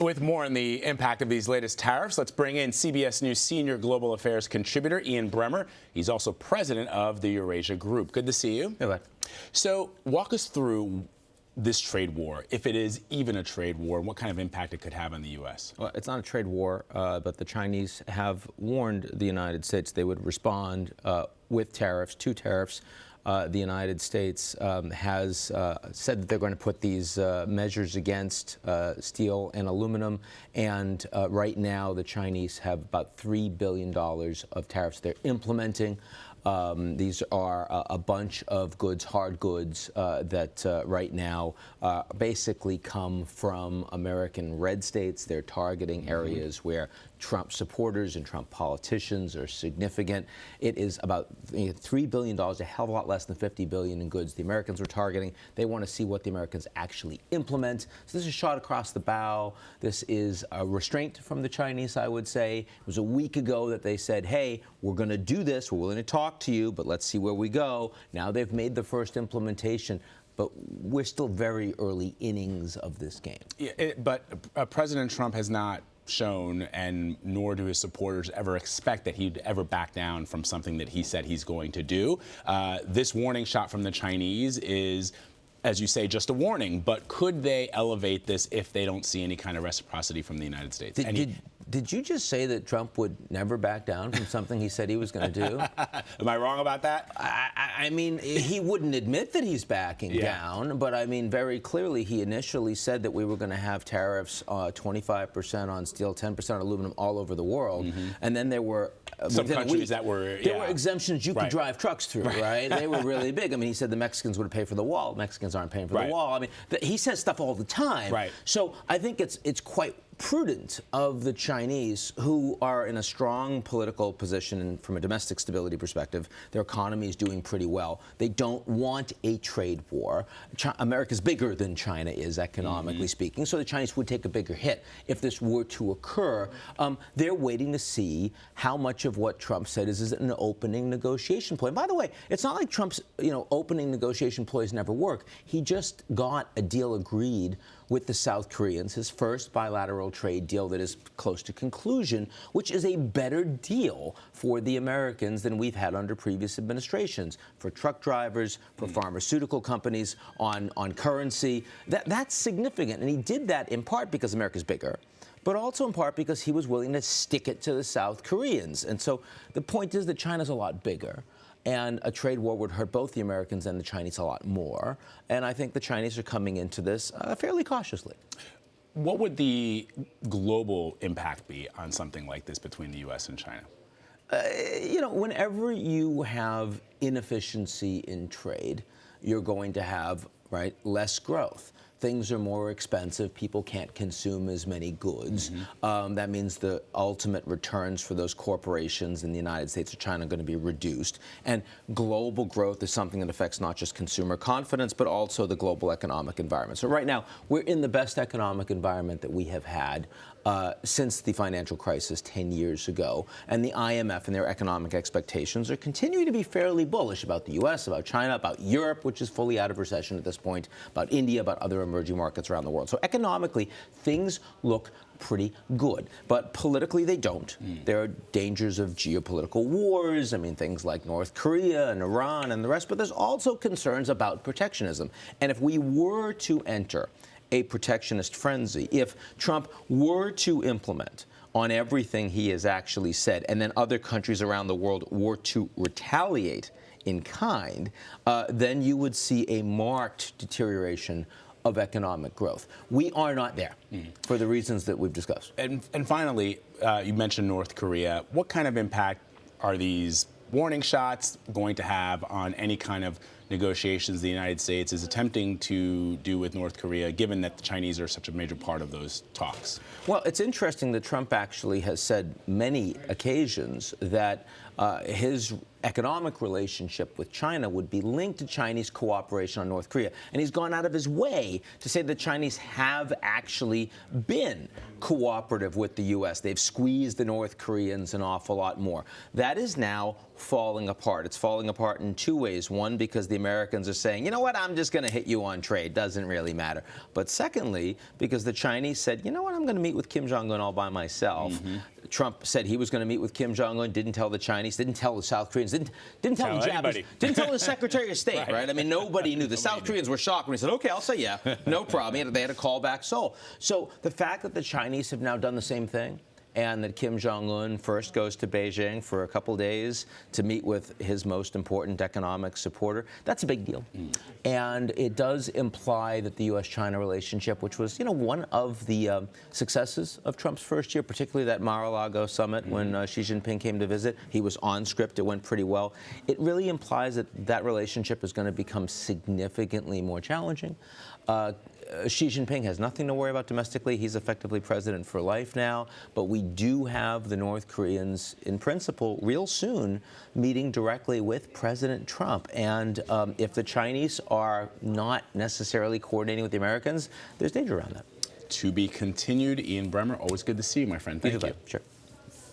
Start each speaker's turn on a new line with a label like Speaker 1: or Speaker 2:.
Speaker 1: With more on the impact of these latest tariffs, let's bring in CBS News senior global affairs contributor Ian Bremmer. He's also president of the Eurasia Group. Good to see you.
Speaker 2: Hello.
Speaker 1: So walk us through this trade war, if it is even a trade war, and what kind of impact it could have on the U.S.
Speaker 2: Well, it's not a trade war, but the Chinese have warned the United States they would respond with tariffs, two tariffs. The United States has said that they're going to put these measures against steel and aluminum, and right now the Chinese have about $3 billion of tariffs they're implementing. These are a bunch of goods, hard goods, that right now basically come from American red states. They're targeting areas where Trump supporters and Trump politicians are significant. It is about $3 billion, a hell of a lot less than $50 billion in goods the Americans were targeting. They want to see what the Americans actually implement. So this is shot across the bow. This is a restraint from the Chinese, I would say. It was a week ago that they said, hey, we're going to do this. We're willing to talk to you, but let's see where we go. Now they've made the first implementation. But we're still very early innings of this game.
Speaker 1: Yeah, but President Trump has not shown, and nor do his supporters ever expect that he'd ever back down from something that he said he's going to do. This warning shot from the Chinese is, as you say, just a warning, but could they elevate this if they don't see any kind of reciprocity from the United States?
Speaker 2: Did you just say that Trump would never back down from something he said he was going to do?
Speaker 1: Am I wrong about that?
Speaker 2: I mean, he wouldn't admit that he's backing down, but I mean, very clearly, he initially said that we were going to have tariffs 25% on steel, 10% on aluminum all over the world, and then there were
Speaker 1: some countries that were
Speaker 2: there were exemptions you could drive trucks through, right? They were really big. I mean, he said the Mexicans would pay for the wall. Mexicans aren't paying for the wall. I mean, he says stuff all the time.
Speaker 1: Right.
Speaker 2: So I think it's quite prudent of the Chinese, who are in a strong political position and from a domestic stability perspective. Their economy is doing pretty well. They don't want a trade war. America's bigger than China is, economically speaking, so the Chinese would take a bigger hit if this were to occur. They're waiting to see how much of what Trump said is an opening negotiation ploy. And by the way, it's not like Trump's opening negotiation ploys never work. He just got a deal agreed with the South Koreans, his first bilateral trade deal that is close to conclusion, which is a better deal for the Americans than we've had under previous administrations, for truck drivers, for pharmaceutical companies, on currency. That's significant, and he did that in part because America's bigger, but also in part because he was willing to stick it to the South Koreans. And so the point is that China's a lot bigger, and a trade war would hurt both the Americans and the Chinese a lot more. And I think the Chinese are coming into this fairly cautiously.
Speaker 1: What would the global impact be on something like this between the U.S. and China?
Speaker 2: Whenever you have inefficiency in trade, you're going to have, less growth. Things are more expensive. People can't consume as many goods. That means the ultimate returns for those corporations in the United States or China are going to be reduced. And global growth is something that affects not just consumer confidence, but also the global economic environment. So right now, we're in the best economic environment that we have had since the financial crisis 10 years ago. And the IMF and their economic expectations are continuing to be fairly bullish about the U.S., about China, about Europe, which is fully out of recession at this point, about India, about other emerging markets around the world. So economically, things look pretty good. But politically, they don't. There are dangers of geopolitical wars. I mean, things like North Korea and Iran and the rest. But there's also concerns about protectionism. And if we were to enter a protectionist frenzy, if Trump were to implement on everything he has actually said, and then other countries around the world were to retaliate in kind, then you would see a marked deterioration of economic growth. We are not there for the reasons that we've discussed.
Speaker 1: And finally, you mentioned North Korea. What kind of impact are these warning shots going to have on any kind of negotiations the United States is attempting to do with North Korea, given that the Chinese are such a major part of those talks?
Speaker 2: Well, it's interesting that Trump actually has said many occasions that his economic relationship with China would be linked to Chinese cooperation on North Korea. And he's gone out of his way to say the Chinese have actually been cooperative with the U.S. They've squeezed the North Koreans an awful lot more. That is now falling apart. It's falling apart in two ways. One, because the Americans are saying, you know what, I'm just going to hit you on trade. Doesn't really matter. But secondly, because the Chinese said, you know what, I'm going to meet with Kim Jong-un all by myself. Trump said he was going to meet with Kim Jong-un, didn't tell the Chinese, didn't tell the South Koreans, didn't tell the Japanese, didn't tell the Secretary of State, right? I mean, nobody knew. The South Koreans were shocked when he said, okay, I'll say yeah, no problem. They had to call back Seoul. So the fact that the Chinese have now done the same thing, and that Kim Jong-un first goes to Beijing for a couple days to meet with his most important economic supporter, that's a big deal. And it does imply that the U.S.-China relationship, which was, one of the successes of Trump's first year, particularly that Mar-a-Lago summit when Xi Jinping came to visit, he was on script, it went pretty well. It really implies that that relationship is going to become significantly more challenging. Xi Jinping has nothing to worry about domestically. He's effectively president for life now. But we do have the North Koreans, in principle, real soon meeting directly with President Trump. And if the Chinese are not necessarily coordinating with the Americans, there's danger around that.
Speaker 1: To be continued. Ian Bremmer, always good to see you, my friend. Thank you.
Speaker 2: Sure.